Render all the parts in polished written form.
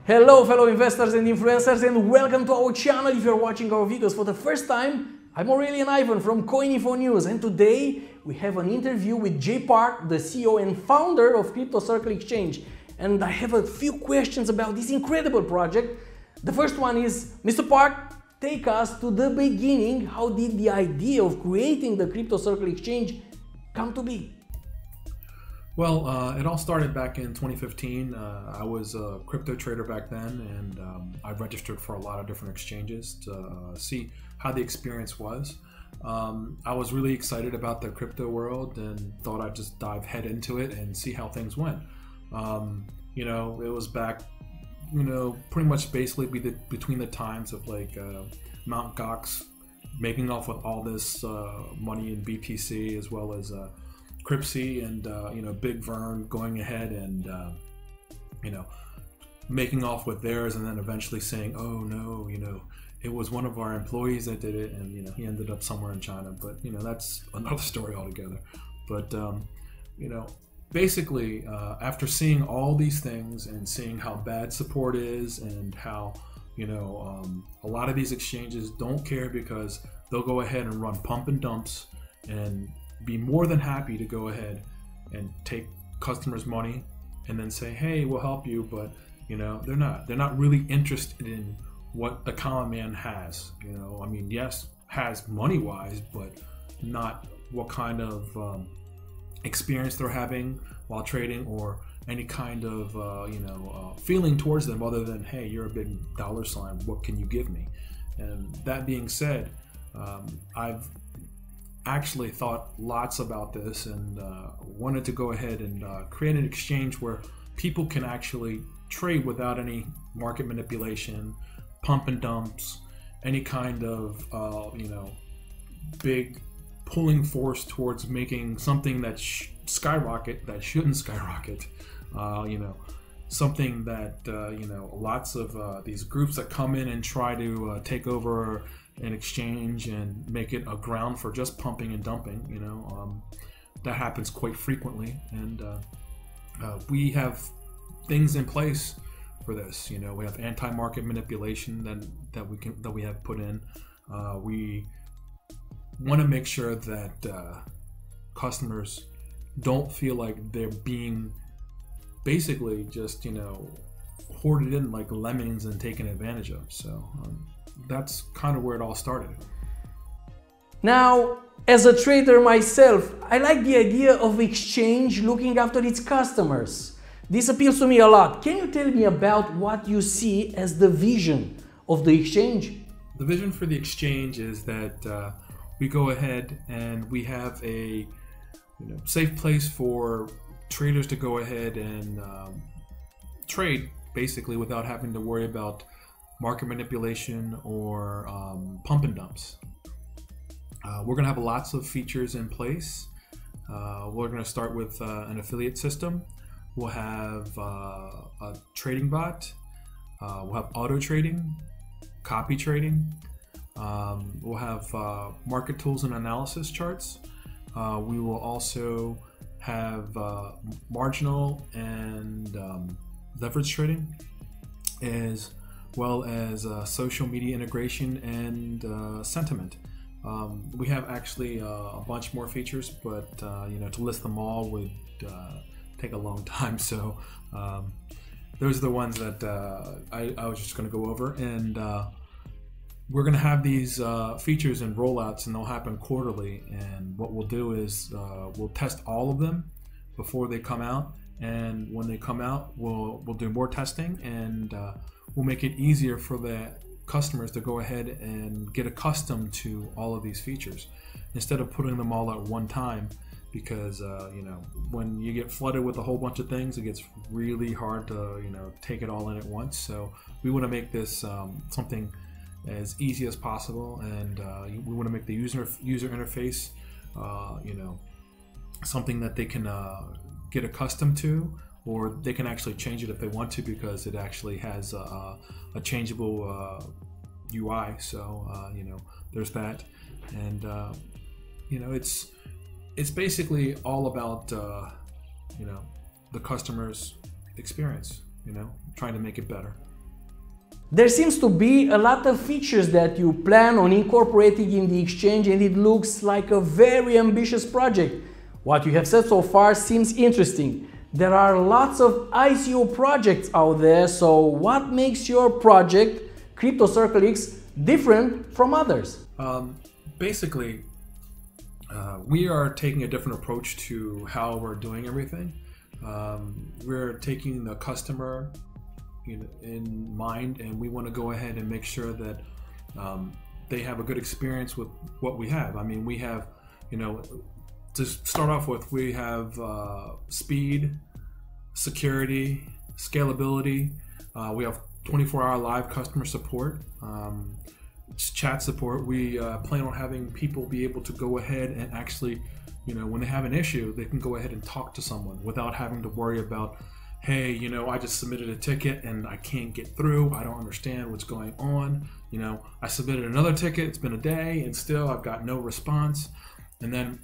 Hello fellow investors and influencers, and welcome to our channel. If you're watching our videos for the first time, I'm Aurelian Ivan from Coininfo News, and today we have an interview with Jay Park, the CEO and founder of Crypto Circle Exchange. And I have a few questions about this incredible project. The first one is, Mr. Park, take us to the beginning. How did the idea of creating the Crypto Circle Exchange come to be? Well, it all started back in 2015. I was a crypto trader back then, and I registered for a lot of different exchanges to see how the experience was. I was really excited about the crypto world and thought I'd just dive head into it and see how things went. It was back, pretty much basically between the times of like Mt. Gox making off with all this money in BTC, as well as Cryptsy and Big Vern going ahead and making off with theirs, and then eventually saying, oh no, it was one of our employees that did it, and he ended up somewhere in China. But that's another story altogether. But basically, after seeing all these things and seeing how bad support is, and how a lot of these exchanges don't care, because they'll go ahead and run pump and dumps and be more than happy to go ahead and take customers' money and then say, hey, we'll help you, but they're not really interested in what the common man has. Yes, has money wise, but not what kind of experience they're having while trading, or any kind of feeling towards them other than, hey, you're a big dollar sign, what can you give me? And that being said, I've actually thought lots about this, and wanted to go ahead and create an exchange where people can actually trade without any market manipulation, pump and dumps, any kind of big pulling force towards making something that skyrocket that shouldn't skyrocket. Something that lots of these groups that come in and try to take over an exchange and make it a ground for just pumping and dumping. That happens quite frequently, and we have things in place for this. We have anti-market manipulation that we have put in. We want to make sure that customers don't feel like they're being basically just hoarded in like lemmings and taken advantage of. So that's kind of where it all started. Now, as a trader myself, I like the idea of exchange looking after its customers. This appeals to me a lot. Can you tell me about what you see as the vision of the exchange? The vision for the exchange is that we go ahead and we have a safe place for traders to go ahead and trade, basically without having to worry about market manipulation or pump and dumps. We're going to have lots of features in place. We're going to start with an affiliate system. We'll have a trading bot. We'll have auto trading, copy trading. We'll have market tools and analysis charts. We will also have marginal and leverage trading, as well as social media integration and sentiment. We have actually a bunch more features, but to list them all would take a long time. So those are the ones that I was just going to go over, and we're going to have these features and rollouts, and they'll happen quarterly. And what we'll do is we'll test all of them before they come out, and when they come out, we'll do more testing, and we'll make it easier for the customers to go ahead and get accustomed to all of these features instead of putting them all at one time, because when you get flooded with a whole bunch of things, it gets really hard to take it all in at once. So we want to make this something as easy as possible, and we want to make the user interface something that they can get accustomed to, or they can actually change it if they want to, because it actually has a changeable UI. So there's that, and it's basically all about the customer's experience, trying to make it better. There seems to be a lot of features that you plan on incorporating in the Exchange, and it looks like a very ambitious project. What you have said so far seems interesting. There are lots of ICO projects out there, so what makes your project, CryptoCircle different from others? Basically, we are taking a different approach to how we're doing everything. We're taking the customer in mind, and we want to go ahead and make sure that they have a good experience with what we have. I mean, we have, to start off with, we have speed, security, scalability. We have 24-hour live customer support, chat support. We plan on having people be able to go ahead and actually, when they have an issue, they can go ahead and talk to someone without having to worry about, hey, I just submitted a ticket and I can't get through. I don't understand what's going on. I submitted another ticket. It's been a day and still I've got no response. And then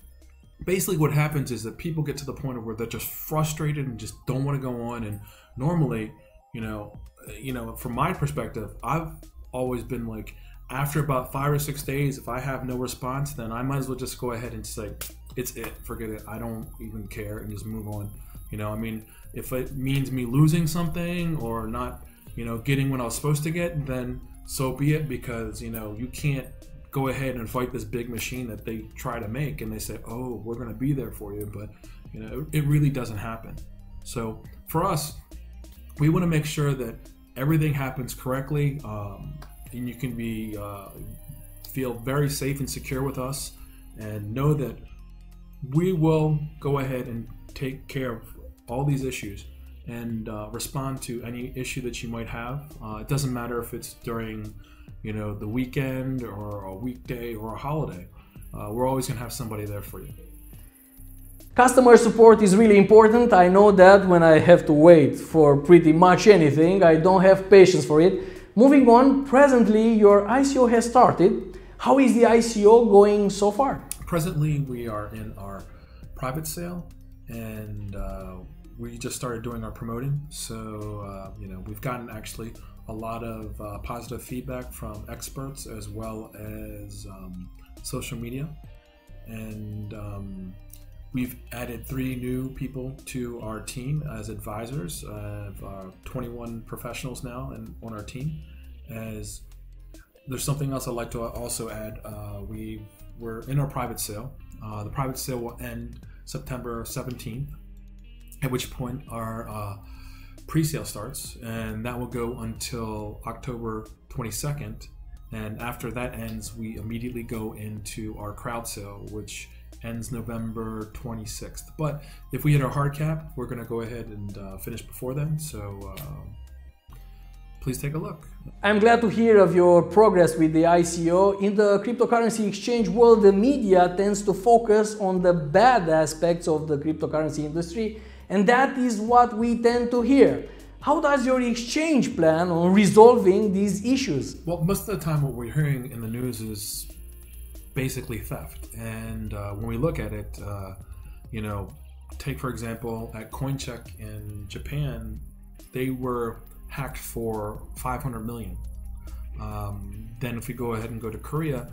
basically what happens is that people get to the point of where they're just frustrated and just don't want to go on. And normally, from my perspective, I've always been like, after about 5 or 6 days, if I have no response, then I might as well just go ahead and say, it's it, forget it. I don't even care, and just move on. I mean, if it means me losing something or not, getting what I was supposed to get, then so be it, because, you can't go ahead and fight this big machine that they try to make and they say, oh, we're going to be there for you. But, it really doesn't happen. So for us, we want to make sure that everything happens correctly, and you can feel very safe and secure with us, and know that we will go ahead and take care of all these issues and respond to any issue that you might have. It doesn't matter if it's during, the weekend or a weekday or a holiday. We're always going to have somebody there for you. Customer support is really important. I know that when I have to wait for pretty much anything, I don't have patience for it. Moving on, presently your ICO has started. How is the ICO going so far? Presently we are in our private sale, and we just started doing our promoting. So, we've gotten actually a lot of positive feedback from experts as well as social media. And we've added 3 new people to our team as advisors. 21 professionals now on our team. As there's something else I'd like to also add. We're in our private sale. The private sale will end September 17th, at which point our pre-sale starts, and that will go until October 22nd. And after that ends, we immediately go into our crowd sale, which ends November 26th. But if we hit our hard cap, we're going to go ahead and finish before then. So please take a look. I'm glad to hear of your progress with the ICO. In the cryptocurrency exchange world, the media tends to focus on the bad aspects of the cryptocurrency industry, and that is what we tend to hear. How does your exchange plan on resolving these issues? Well, most of the time what we're hearing in the news is basically theft. And when we look at it, take for example at Coincheck in Japan, they were hacked for 500 million. Then if we go ahead and go to Korea,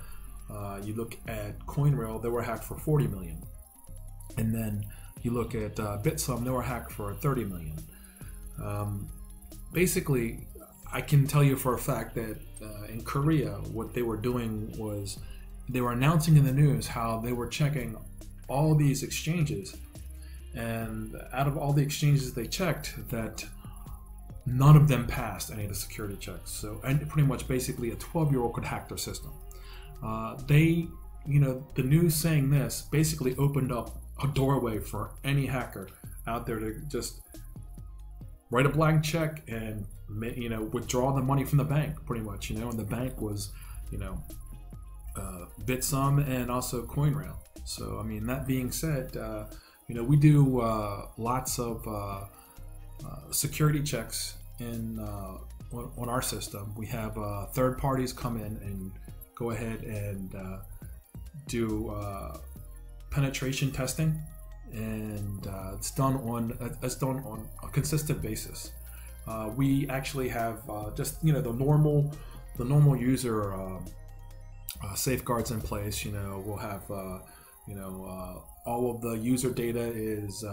you look at CoinRail, they were hacked for 40 million. And then you look at Bitsum, they were hacked for 30 million. Basically, I can tell you for a fact that in Korea, what they were doing was they were announcing in the news how they were checking all these exchanges, and out of all the exchanges they checked, that none of them passed any of the security checks. So, and pretty much basically a 12-year-old could hack their system. The news saying this basically opened up a doorway for any hacker out there to just write a blank check and withdraw the money from the bank, pretty much. And the bank was Bitsum and also CoinRail. So I mean, that being said, we do lots of security checks on our system. We have third parties come in and go ahead and do penetration testing, and it's done on a consistent basis. We actually have just the normal user safeguards in place. We'll have all of the user data is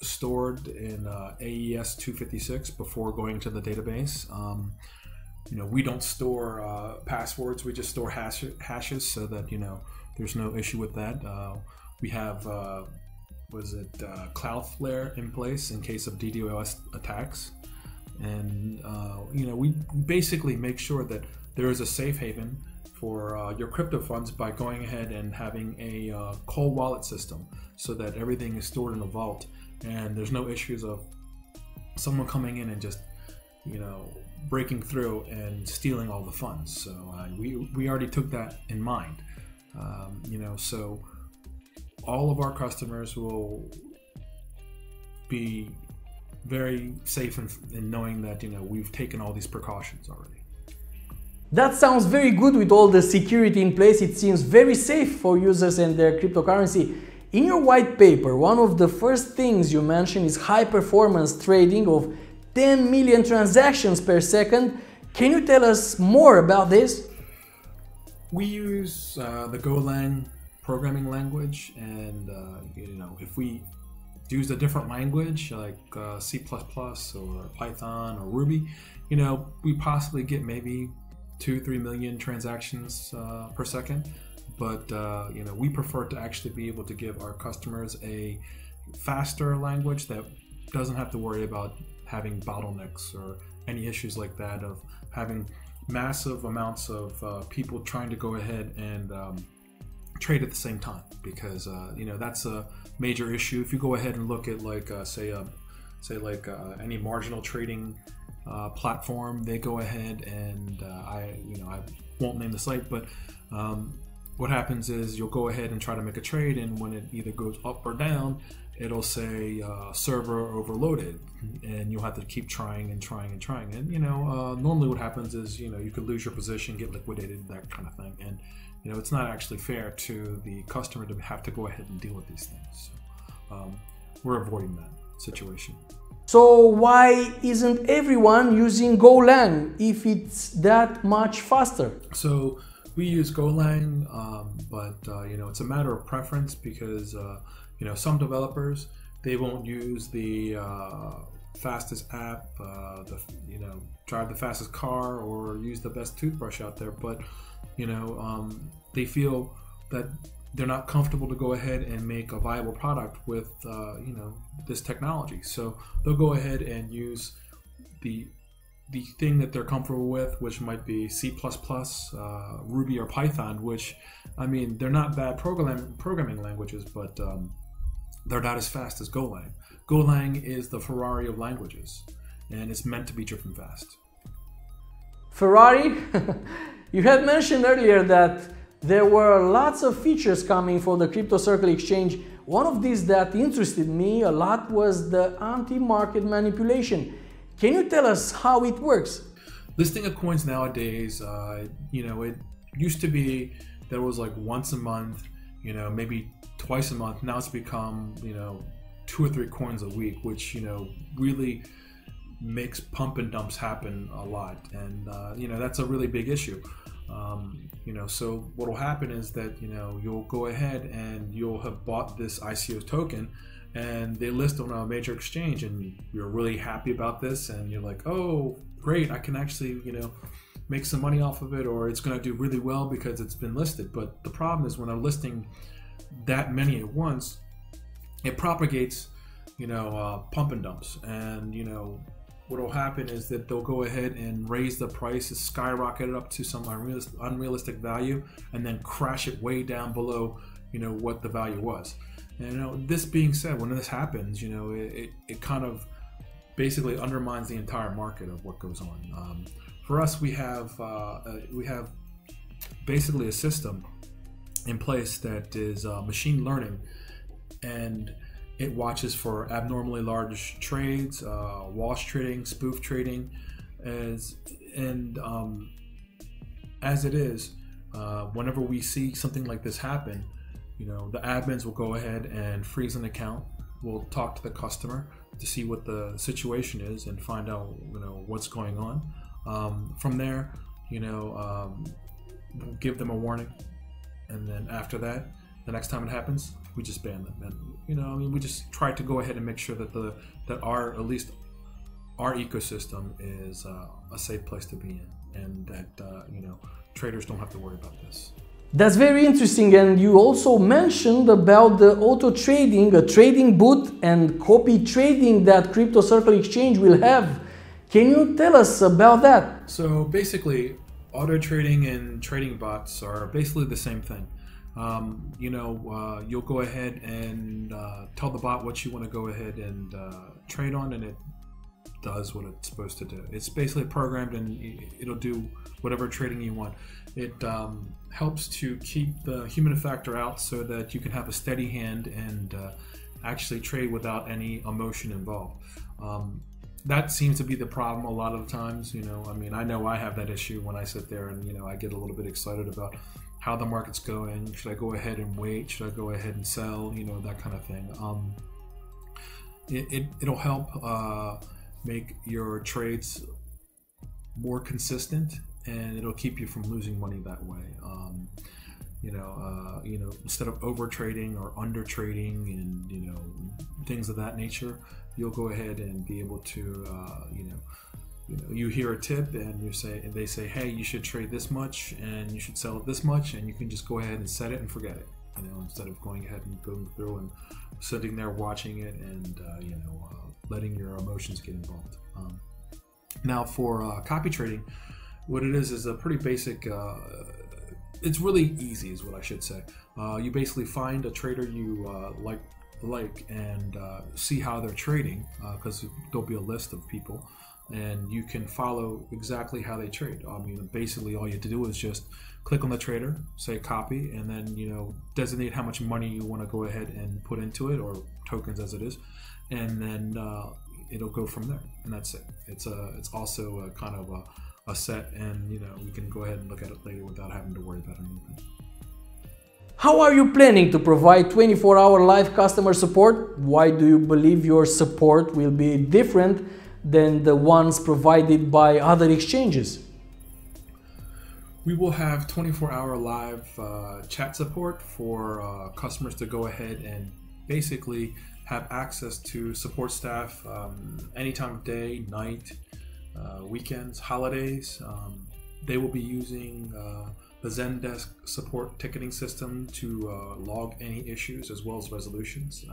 stored in AES 256 before going to the database. We don't store passwords. We just store hashes so that there's no issue with that. We have Cloudflare in place in case of DDoS attacks, and we basically make sure that there is a safe haven for your crypto funds by going ahead and having a cold wallet system so that everything is stored in a vault and there's no issues of someone coming in and just breaking through and stealing all the funds. So we already took that in mind. So all of our customers will be very safe in knowing that we've taken all these precautions already. That sounds very good with all the security in place. It seems very safe for users and their cryptocurrency. In your white paper, one of the first things you mention is high performance trading of 10 million transactions per second. Can you tell us more about this? We use the Golang programming language, and if we use a different language like C++ or Python or Ruby, we possibly get maybe 2-3 million transactions per second. But we prefer to actually be able to give our customers a faster language that doesn't have to worry about having bottlenecks or any issues like that of having massive amounts of people trying to go ahead and trade at the same time, because that's a major issue. If you go ahead and look at like any marginal trading platform, they go ahead and I won't name the site, but what happens is you'll go ahead and try to make a trade, and when it either goes up or down, it'll say server overloaded, and you'll have to keep trying and trying and trying. And normally what happens is you could lose your position, get liquidated, that kind of thing. And it's not actually fair to the customer to have to go ahead and deal with these things. So, we're avoiding that situation. So why isn't everyone using Golang if it's that much faster? So we use Golang, but it's a matter of preference, because some developers, they won't use the fastest app, drive the fastest car, or use the best toothbrush out there, but they feel that they're not comfortable to go ahead and make a viable product with this technology. So they'll go ahead and use the thing that they're comfortable with, which might be C++, Ruby, or Python, which, they're not bad programming languages, but they're not as fast as Golang. Golang is the Ferrari of languages, and it's meant to be driven fast. Ferrari? You had mentioned earlier that there were lots of features coming for the Crypto Circle exchange. One of these that interested me a lot was the anti-market manipulation. Can you tell us how it works? Listing of coins nowadays, it used to be that it was like once a month, maybe twice a month. Now it's become, 2 or 3 coins a week, which, really makes pump and dumps happen a lot. And, that's a really big issue. So what will happen is that, you'll go ahead and you'll have bought this ICO token, and they list on a major exchange, and you're really happy about this, and you're like, oh, great, I can actually, make some money off of it, or it's going to do really well because it's been listed. But the problem is when they're listing that many at once, it propagates, pump and dumps, and, what will happen is that they'll go ahead and raise the price, skyrocket it up to some unrealistic value, and then crash it way down below, what the value was. And this being said, when this happens, it kind of basically undermines the entire market of what goes on. For us, we have basically a system in place that is machine learning, and it watches for abnormally large trades, wash trading, spoof trading, as it is. Whenever we see something like this happen, the admins will go ahead and freeze an account, we'll talk to the customer to see what the situation is and find out, what's going on. From there, we'll give them a warning, and then after that, the next time it happens, we just ban them. And we just try to go ahead and make sure that at least our ecosystem is a safe place to be in, and that traders don't have to worry about this. That's very interesting, and you also mentioned about the auto trading, a trading bot and copy trading that Crypto Circle Exchange will have. Can you tell us about that? So basically, auto trading and trading bots are basically the same thing. You'll go ahead and tell the bot what you want to go ahead and trade on, and it does what it's supposed to do. It's basically programmed, and it'll do whatever trading you want. It helps to keep the human factor out so that you can have a steady hand and actually trade without any emotion involved. That seems to be the problem a lot of the times. I know I have that issue when I sit there and I get a little bit excited about how the market's going. Should I go ahead and wait? Should I go ahead and sell? That kind of thing. It'll help make your trades more consistent, and it'll keep you from losing money that way. Instead of over trading or under trading and things of that nature, you'll go ahead and be able to you hear a tip and they say, hey, you should trade this much and you should sell it this much, and you can just go ahead and set it and forget it. Instead of going ahead and going through and sitting there watching it and letting your emotions get involved. Now for copy trading, what it is a pretty basic. It's really easy, is what I should say. You basically find a trader you like and see how they're trading, because there'll be a list of people, and you can follow exactly how they trade. Basically all you have to do is just click on the trader, say copy, and then designate how much money you want to go ahead and put into it, or tokens as it is, and then it'll go from there, and that's it. It's also a kind of a set, and we can go ahead and look at it later without having to worry about anything. How are you planning to provide 24-hour live customer support? Why do you believe your support will be different than the ones provided by other exchanges? We will have 24-hour live chat support for customers to go ahead and basically have access to support staff any time of day, night, weekends, holidays. They will be using the Zendesk support ticketing system to log any issues as well as resolutions.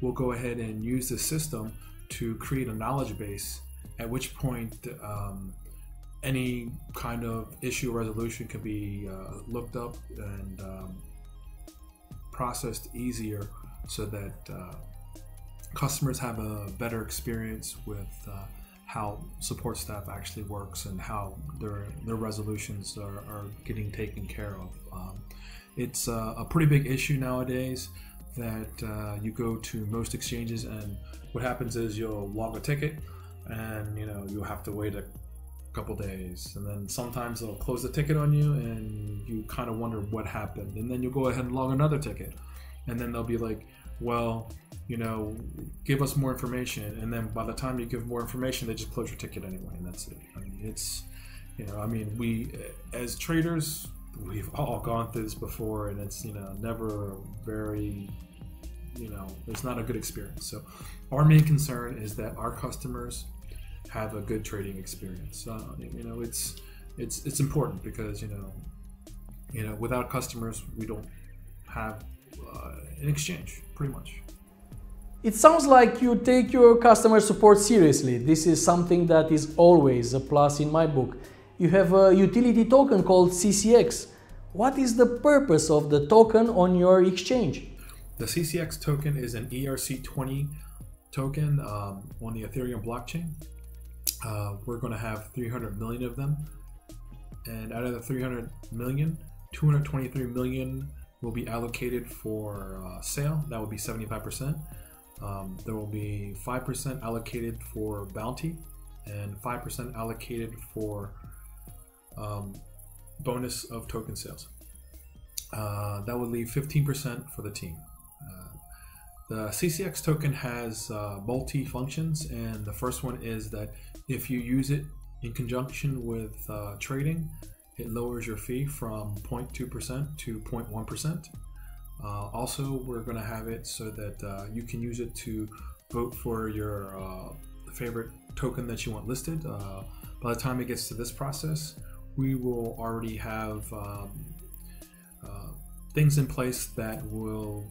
We'll go ahead and use this system to create a knowledge base, at which point any kind of issue or resolution can be looked up and processed easier, so that customers have a better experience with how support staff actually works and how their resolutions are getting taken care of. It's a pretty big issue nowadays that you go to most exchanges, and what happens is you'll log a ticket and you'll have to wait a couple days, and then sometimes they'll close the ticket on you and you kind of wonder what happened, and then you go ahead and log another ticket, and then they'll be like, well, give us more information, and then by the time you give more information, they just close your ticket anyway, and that's it. We as traders, we've all gone through this before, and it's never very, it's not a good experience. So our main concern is that our customers have a good trading experience. It's important, because without customers, we don't have an exchange, pretty much. It sounds like you take your customer support seriously. This is something that is always a plus in my book. You have a utility token called CCX. What is the purpose of the token on your exchange? The CCX token is an ERC20 token on the Ethereum blockchain. We're going to have 300 million of them, and out of the 300 million, 223 million will be allocated for sale. That will be 75%. There will be 5% allocated for bounty and 5% allocated for bonus of token sales. That would leave 15% for the team. The CCX token has multi-functions, and the first one is that if you use it in conjunction with trading, it lowers your fee from 0.2% to 0.1%. Also, we're going to have it so that you can use it to vote for your favorite token that you want listed. By the time it gets to this process, we will already have things in place that will,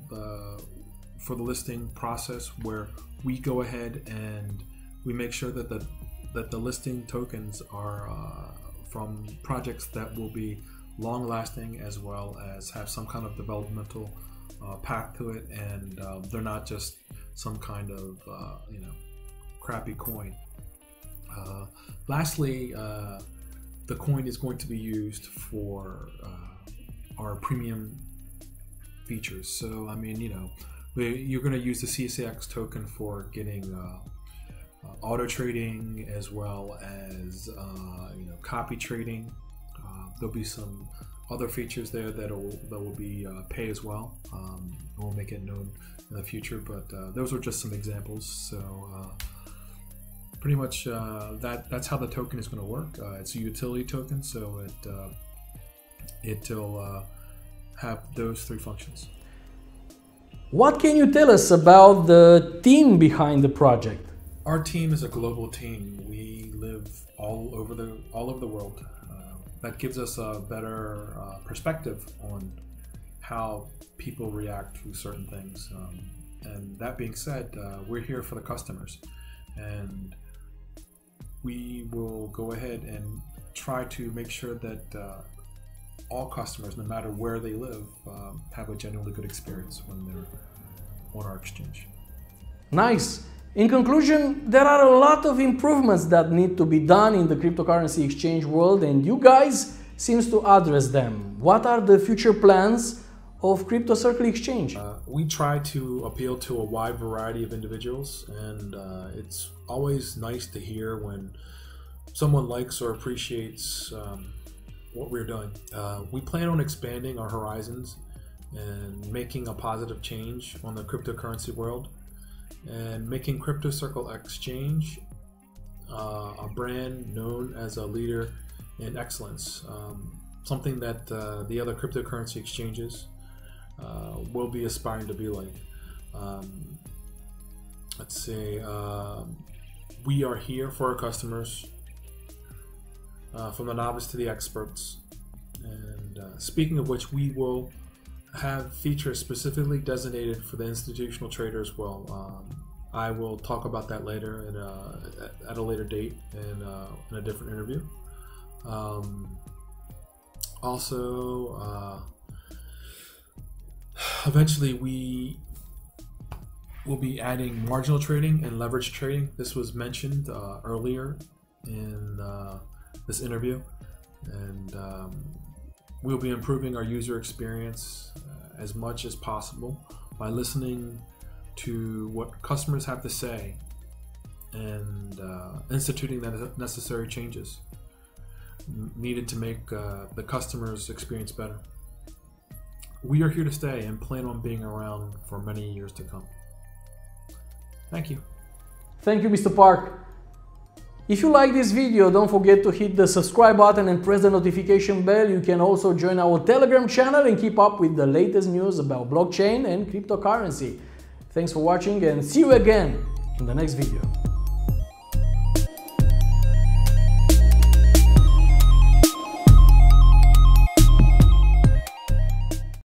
for the listing process, where we go ahead and we make sure that the listing tokens are from projects that will be long-lasting, as well as have some kind of developmental path to it, and they're not just some kind of crappy coin. Lastly, the coin is going to be used for our premium features. So I mean, you're going to use the CCX token for getting auto trading, as well as copy trading. There'll be some other features there that will be pay as well. We'll make it known in the future, but those are just some examples. So pretty much that's how the token is going to work. It's a utility token, so it'll have those three functions. What can you tell us about the team behind the project? Our team is a global team. We live all over the world. That gives us a better perspective on how people react to certain things. And that being said, we're here for the customers, and we will go ahead and try to make sure that all customers, no matter where they live, have a genuinely good experience when they're on our exchange. Nice. In conclusion, there are a lot of improvements that need to be done in the cryptocurrency exchange world, and you guys seems to address them. What are the future plans of Crypto Circle Exchange? We try to appeal to a wide variety of individuals, and it's always nice to hear when someone likes or appreciates what we're doing. We plan on expanding our horizons and making a positive change on the cryptocurrency world, and making Crypto Circle Exchange a brand known as a leader in excellence, something that the other cryptocurrency exchanges will be aspiring to be like. Let's say we are here for our customers, from the novice to the experts. And speaking of which, we will have features specifically designated for the institutional trader as well. I will talk about that later at a later date in a different interview. Also, eventually we will be adding marginal trading and leverage trading. This was mentioned earlier in this interview, and we'll be improving our user experience as much as possible by listening to what customers have to say and instituting the necessary changes needed to make the customer's experience better. We are here to stay and plan on being around for many years to come. Thank you. Thank you, Mr. Park. If you like this video, don't forget to hit the subscribe button and press the notification bell. You can also join our Telegram channel and keep up with the latest news about blockchain and cryptocurrency. Thanks for watching, and see you again in the next video.